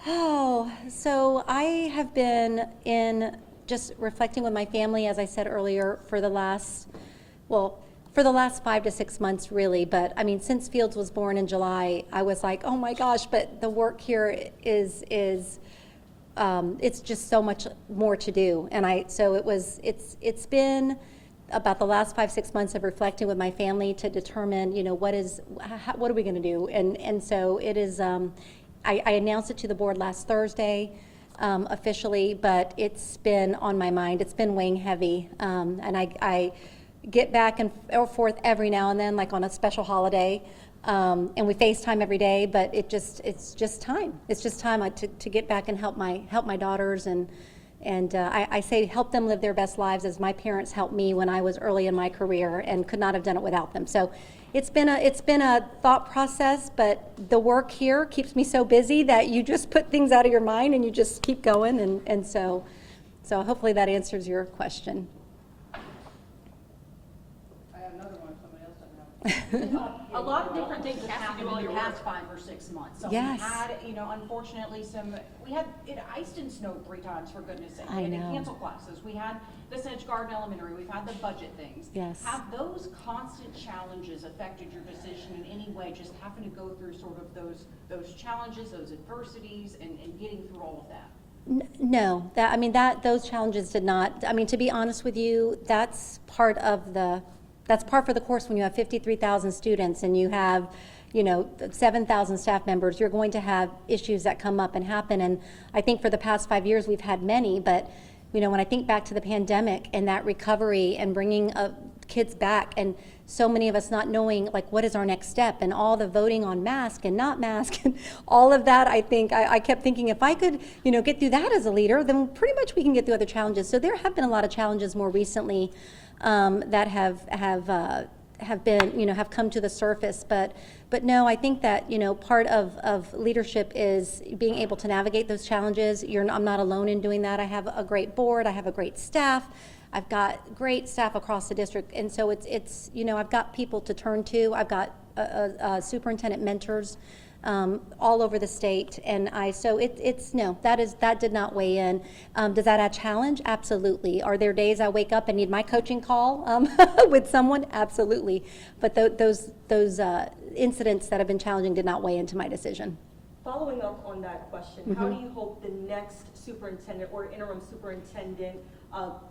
Oh, so I have been in just reflecting with my family, as I said earlier, for the last, well, for the last 5 to 6 months, really. But I mean, since Fields was born in July, I was like, oh my gosh, but the work here is it's just so much more to do. And it's been about the last 5 to 6 months of reflecting with my family to determine, what are we going to do? And so it is. I announced it to the board last Thursday officially, but it's been on my mind. It's been weighing heavy, and I get back and forth every now and then, like on a special holiday, and we FaceTime every day. But it's just time. It's just time to get back and help my daughters, and I say help them live their best lives as my parents helped me when I was early in my career and could not have done it without them. So it's been a thought process, but the work here keeps me so busy that you just put things out of your mind and you just keep going, and so hopefully that answers your question. I have another one if somebody else doesn't have. A lot of different things have happened in the past 5 or 6 months. So Yes. we had, unfortunately it iced and snowed 3 times, for goodness sake. I We had know. to cancel classes. We had the Sedge Garden Elementary. We've had the budget things. Yes. Have those constant challenges affected your decision in any way, just having to go through sort of those challenges, those adversities, and getting through all of that? No, those challenges did not. I mean, to be honest with you, that's par for the course when you have 53,000 students and you have, 7,000 staff members. You're going to have issues that come up and happen. And I think for the past 5 years we've had many, but when I think back to the pandemic and that recovery and bringing kids back, and so many of us not knowing like what is our next step, and all the voting on mask and not mask and all of that, I think I kept thinking if I could get through that as a leader, then pretty much we can get through other challenges. So there have been a lot of challenges more recently that have been have come to the surface, but no, I think that part of leadership is being able to navigate those challenges. I'm not alone in doing that. I have a great board. I have a great staff. I've got great staff across the district, and so it's I've got people to turn to. I've got superintendent mentors all over the state, and that did not weigh in. Does that add challenge? Absolutely. Are there days I wake up and need my coaching call with someone? Absolutely. But those incidents that have been challenging did not weigh into my decision. Following up on that question, how do you hope the next superintendent or interim superintendent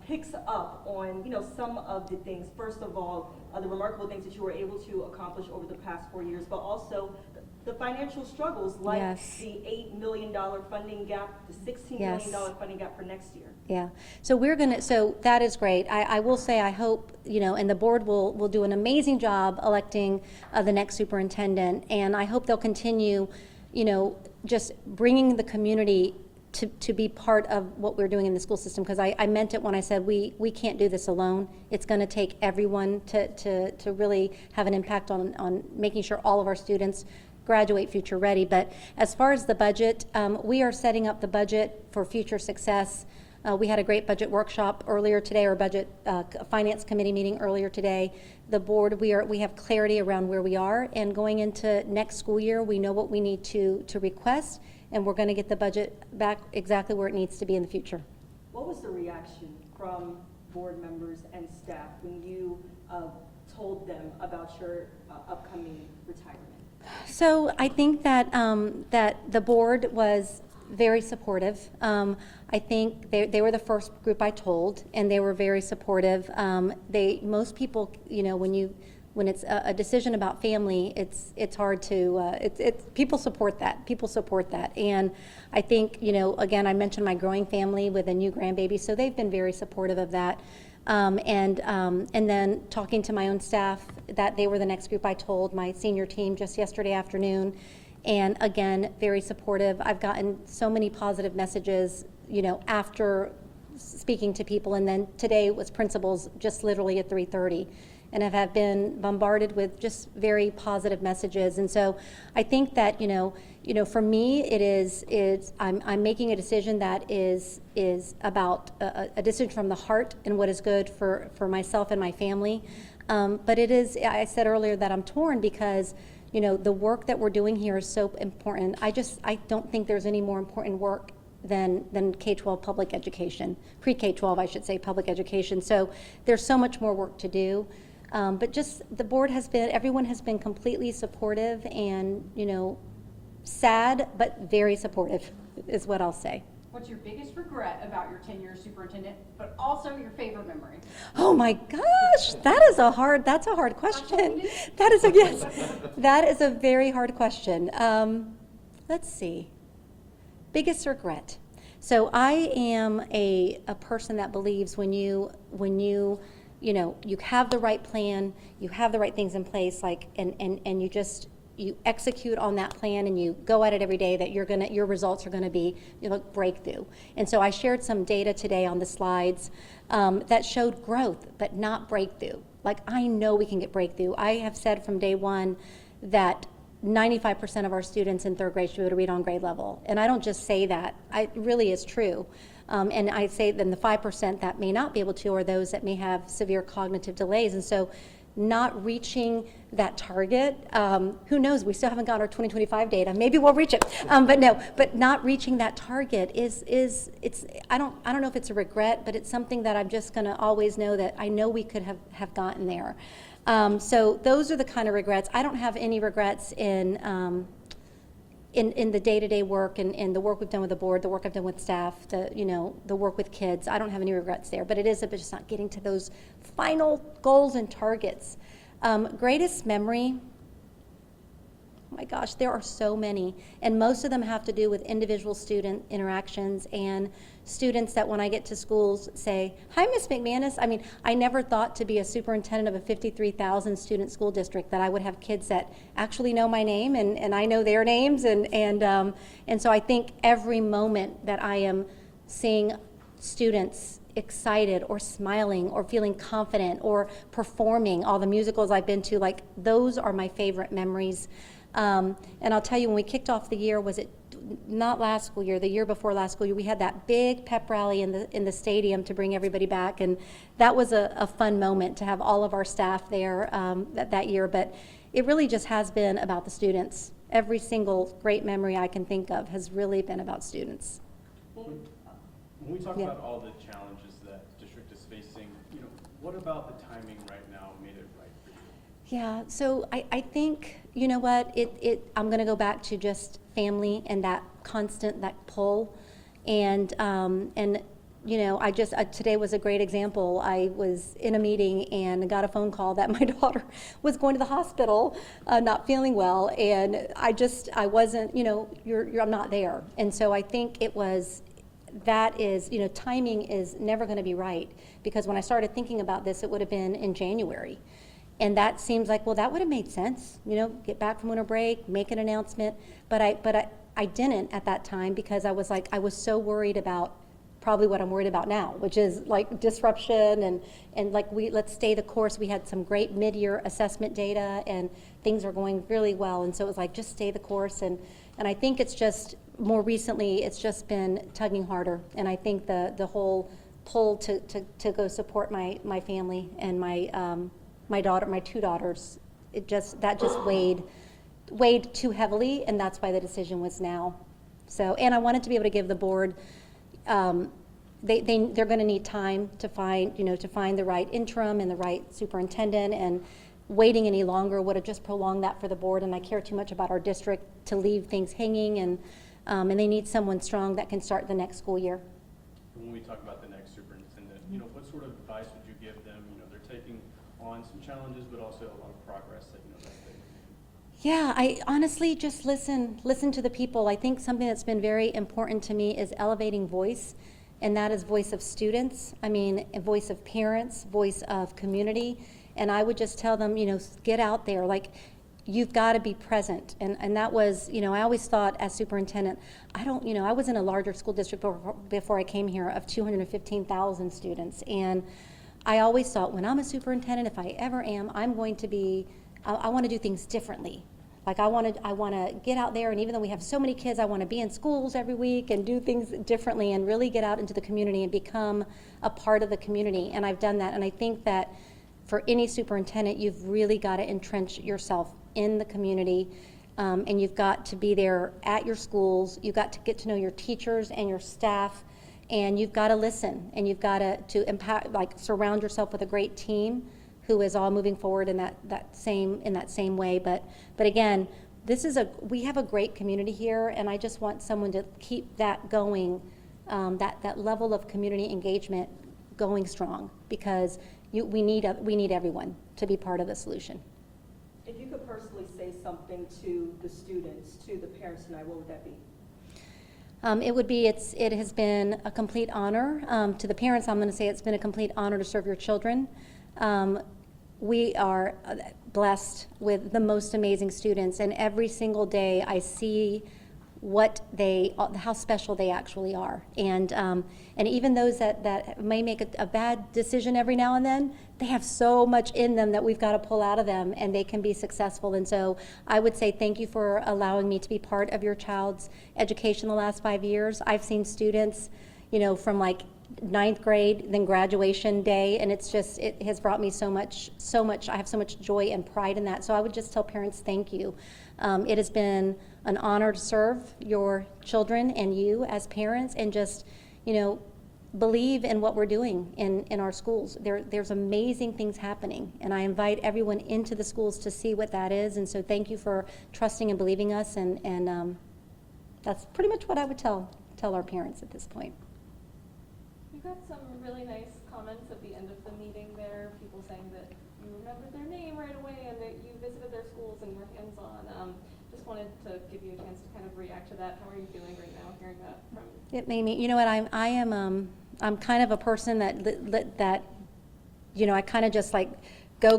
picks up on some of the things, first of all, the remarkable things that you were able to accomplish over the past 4 years, but also the financial struggles, like Yes. the $8 million funding gap, the $16 Yes. million funding gap for next year? Yeah, so so that is great. I will say I hope, and the board will do an amazing job electing the next superintendent, and I hope they'll continue, just bringing the community to be part of what we're doing in the school system, because I meant it when I said we can't do this alone. It's going to take everyone to really have an impact on making sure all of our students graduate future ready. But as far as the budget, we are setting up the budget for future success. We had a great budget workshop earlier today, or budget finance committee meeting earlier today. The board, we have clarity around where we are, and going into next school year, we know what we need to request, and we're going to get the budget back exactly where it needs to be in the future. What was the reaction from board members and staff when you told them about your upcoming retirement? So I think that that the board was very supportive. I think they were the first group I told, and they were very supportive. Most people, when it's a decision about family, it's hard to people support that. People support that, and I think again, I mentioned my growing family with a new grandbaby, so they've been very supportive of that. And then talking to my own staff, that they were the next group I told, my senior team, just yesterday afternoon, and again, very supportive. I've gotten so many positive messages, after speaking to people, and then today was principals just literally at 3:30, and have been bombarded with just very positive messages. And so I think that for me, I'm making a decision that is about a decision from the heart and what is good for myself and my family. But it is, I said earlier that I'm torn because you know, the work that we're doing here is so important. I don't think there's any more important work than K-12 public education, pre-K-12, I should say, public education. So there's so much more work to do. But just the board everyone has been completely supportive and, you know, sad, but very supportive is what I'll say. What's your biggest regret about your tenure as superintendent, but also your favorite memory? Oh my gosh, that's a hard question. That is a very hard question. Let's see. Biggest regret. So I am a person that believes when you know, you have the right plan, you have the right things in place, like, and you execute on that plan and you go at it every day, that your results are gonna be, you know, breakthrough. And so I shared some data today on the slides that showed growth, but not breakthrough. Like, I know we can get breakthrough. I have said from day one that 95% of our students in third grade should be able to read on grade level. And I don't just say that, it really is true. And I say then the 5% that may not be able to are those that may have severe cognitive delays. And so not reaching that target, who knows, we still haven't got our 2025 data, maybe we'll reach it. But not reaching that target I don't know if it's a regret, but it's something that I'm just gonna always know that I know we could have gotten there. So those are the kind of regrets. I don't have any regrets in the day-to-day work and the work we've done with the board, the work I've done with staff, the work with kids. I don't have any regrets there, but it is about just not getting to those final goals and targets. Greatest memory, oh my gosh, there are so many, and most of them have to do with individual student interactions and students that when I get to schools say, "Hi, Miss McManus." I mean, I never thought to be a superintendent of a 53,000 student school district that I would have kids that actually know my name and I know their names, and so I think every moment that I am seeing students excited or smiling or feeling confident or performing, all the musicals I've been to, like, those are my favorite memories. And I'll tell you, when we kicked off the year, was it not last school year, the year before last school year, we had that big pep rally in the stadium to bring everybody back, and that was a fun moment to have all of our staff there that year. But it really just has been about the students. Every single great memory I can think of has really been about students. When we talk about all the challenges that the district is facing, you know, what about the timing right now made it right for you? Yeah, so I think, you know what, I'm gonna go back to just family and that constant, that pull. And you know, today was a great example. I was in a meeting and got a phone call that my daughter was going to the hospital, not feeling well, and I wasn't, you know, I'm not there. And so I think that is, you know, timing is never gonna be right, because when I started thinking about this, it would have been in January. And that seems like, well, that would have made sense, you know, get back from winter break, make an announcement. But I didn't at that time, because I was so worried about probably what I'm worried about now, which is like disruption and like let's stay the course. We had some great mid-year assessment data and things are going really well. And so it was like, just stay the course. And I think it's just, more recently, it's just been tugging harder. And I think the whole pull to go support my family and my two daughters, that just weighed too heavily, and that's why the decision was now. So, and I wanted to be able to give the board, they're going to need time to find the right interim and the right superintendent, and waiting any longer would have just prolonged that for the board. And I care too much about our district to leave things hanging, and they need someone strong that can start the next school year. When we talk about the next superintendent, you know, what sort of advice would you give them? You know, they're taking on some challenges, but also a lot of progress that, you know, that they. Yeah, I honestly just listen to the people. I think something that's been very important to me is elevating voice, and that is voice of students. I mean, a voice of parents, voice of community. And I would just tell them, you know, get out there, like, you've got to be present. And that was, you know, I always thought as superintendent, I was in a larger school district before I came here of 215,000 students. And I always thought, when I'm a superintendent, if I ever am, I want to do things differently. Like, I want to get out there, and even though we have so many kids, I want to be in schools every week and do things differently and really get out into the community and become a part of the community. And I've done that. And I think that for any superintendent, you've really got to entrench yourself in the community, and you've got to be there at your schools. You've got to get to know your teachers and your staff, and you've got to listen, and you've got to impact, like, surround yourself with a great team who is all moving forward in that same way. But again, we have a great community here, and I just want someone to keep that going, that level of community engagement going strong, because we need everyone to be part of the solution. If you could personally say something to the students, to the parents tonight, what would that be? It has been a complete honor. To the parents, I'm going to say it's been a complete honor to serve your children. We are blessed with the most amazing students, and every single day I see how special they actually are. And even those that may make a bad decision every now and then, they have so much in them that we've got to pull out of them, and they can be successful. And so I would say thank you for allowing me to be part of your child's education the last 5 years. I've seen students, from like 9th grade, then graduation day, and it has brought me so much, I have so much joy and pride in that. So I would just tell parents, thank you. It has been an honor to serve your children and you as parents, and just, believe in what we're doing in our schools. There's amazing things happening, and I invite everyone into the schools to see what that is. And so thank you for trusting and believing us, and that's pretty much what I would tell our parents at this point. We got some really nice comments at the end of the meeting there, people saying that you remembered their name right away and that you visited their schools and were hands-on. Just wanted to give you a chance to kind of react to that. How are you feeling right now hearing that from? It made me, I'm kind of a person that I kind of just like go,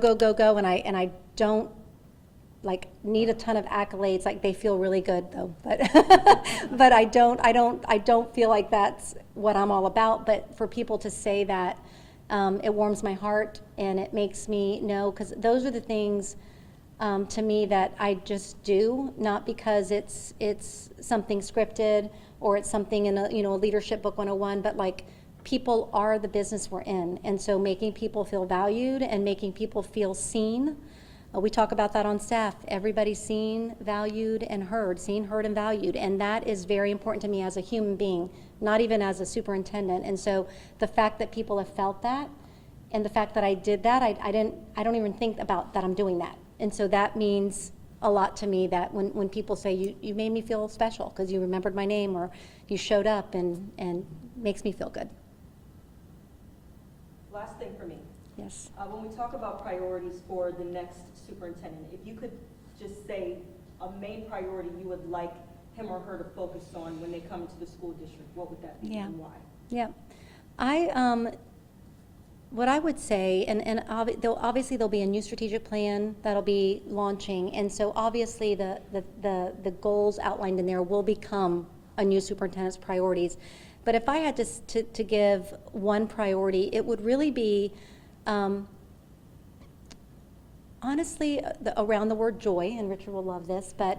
and I don't like need a ton of accolades. Like, they feel really good though, but but I don't feel like that's what I'm all about. But for people to say that, it warms my heart, and it makes me know, because those are the things to me that I just do, not because it's something scripted or it's something in a leadership book 101, but like, people are the business we're in, and so making people feel valued and making people feel seen. We talk about that on staff. Everybody's seen, valued, and heard. Seen, heard, and valued. And that is very important to me as a human being, not even as a superintendent. And so the fact that people have felt that, and the fact that I did that, I don't even think about that I'm doing that. And so that means a lot to me, that when people say, you made me feel special because you remembered my name, or you showed up, and makes me feel good. Last thing for me. Yes. When we talk about priorities for the next superintendent, if you could just say a main priority you would like him or her to focus on when they come to the school district, what would that be, Yeah. and why? Yeah. What I would say, and obviously there'll be a new strategic plan that'll be launching, and so obviously the goals outlined in there will become a new superintendent's priorities. But if I had to give one priority, it would really be, honestly, around the word joy, and Richard will love this, but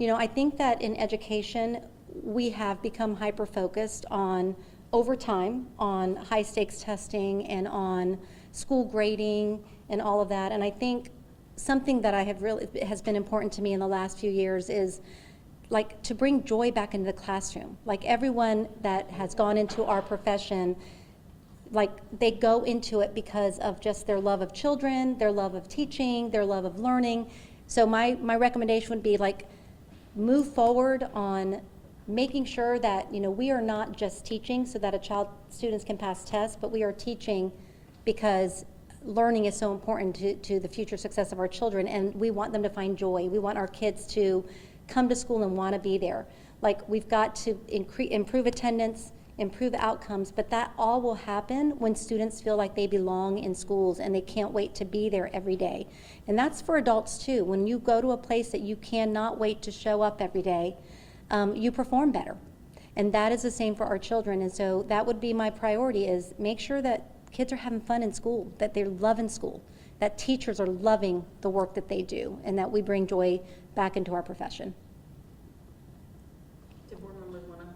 I think that in education we have become hyper-focused on, over time, on high-stakes testing and on school grading and all of that. And I think something that has been important to me in the last few years is, like, to bring joy back into the classroom. Like, everyone that has gone into our profession, like, they go into it because of just their love of children, their love of teaching, their love of learning. So my recommendation would be, like, move forward on making sure that, we are not just teaching so that students can pass tests, but we are teaching because learning is so important to the future success of our children, and we want them to find joy. We want our kids to come to school and want to be there. Like, we've got to improve attendance, improve outcomes, but that all will happen when students feel like they belong in schools and they can't wait to be there every day. And that's for adults too. When you go to a place that you cannot wait to show up every day, you perform better. And that is the same for our children. And so that would be my priority, is make sure that kids are having fun in school, that they're loving school, that teachers are loving the work that they do, and that we bring joy back into our profession. Do board members want to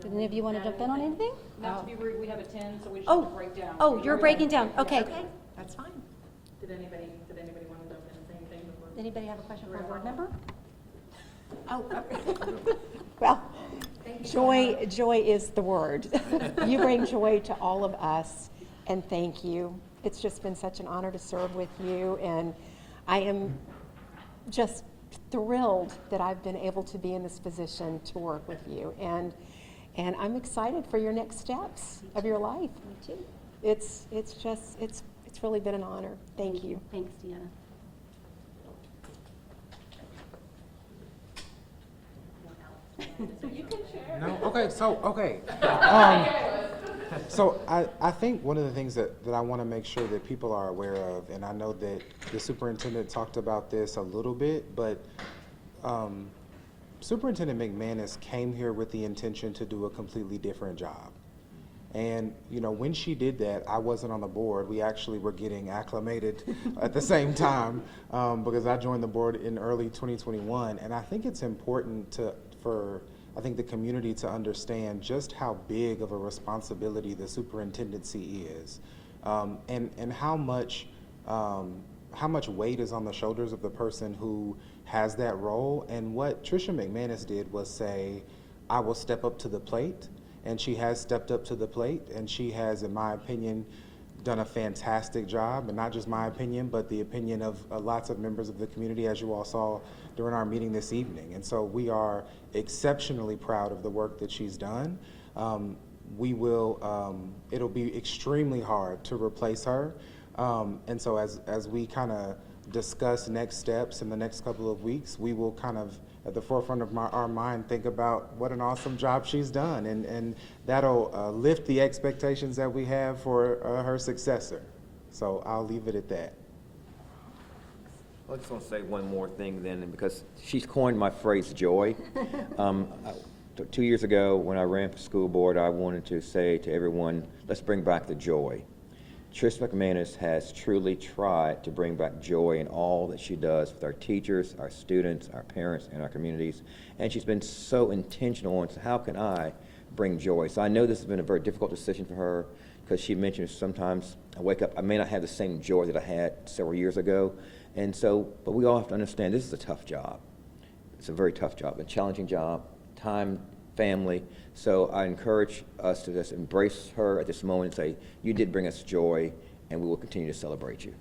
jump Did any of you want to jump in on anything? Not to be rude, we have a 10, so we just Oh. have to break down. Oh, you're breaking down. Okay. That's fine. Did anybody want to jump in and say anything before? Anybody have a question for a board member? Well, joy is the word. You bring joy to all of us, and thank you. It's just been such an honor to serve with you, and I am just thrilled that I've been able to be in this position to work with you, and I'm excited for your next steps of your life. Me too. It's really been an honor. Thank you. Thanks, Deanna. You can share. No? Okay, so I think one of the things that I want to make sure that people are aware of, and I know that the superintendent talked about this a little bit, but Superintendent McManus came here with the intention to do a completely different job. And, you know, when she did that, I wasn't on the board. We actually were getting acclimated at the same time because I joined the board in early 2021. And I think it's important for the community to understand just how big of a responsibility the superintendency is, and how much weight is on the shoulders of the person who has that role. And what Tricia McManus did was say, I will step up to the plate. And she has stepped up to the plate, and she has, in my opinion, done a fantastic job, and not just my opinion, but the opinion of lots of members of the community, as you all saw during our meeting this evening. And so we are exceptionally proud of the work that she's done. It'll be extremely hard to replace her. And so as we kind of discuss next steps in the next couple of weeks, we will kind of, at the forefront of our mind, think about what an awesome job she's done, and that'll lift the expectations that we have for her successor. So I'll leave it at that. I just want to say one more thing then, because she's coined my phrase joy. 2 years ago, when I ran for school board, I wanted to say to everyone, let's bring back the joy. Tricia McManus has truly tried to bring back joy in all that she does with our teachers, our students, our parents, and our communities. And she's been so intentional on how can I bring joy. So I know this has been a very difficult decision for her, because she mentioned sometimes I wake up, I may not have the same joy that I had several years ago. And so, but we all have to understand this is a tough job. It's a very tough job, a challenging job, time, family. So I encourage us to just embrace her at this moment and say, you did bring us joy, and we will continue to celebrate you.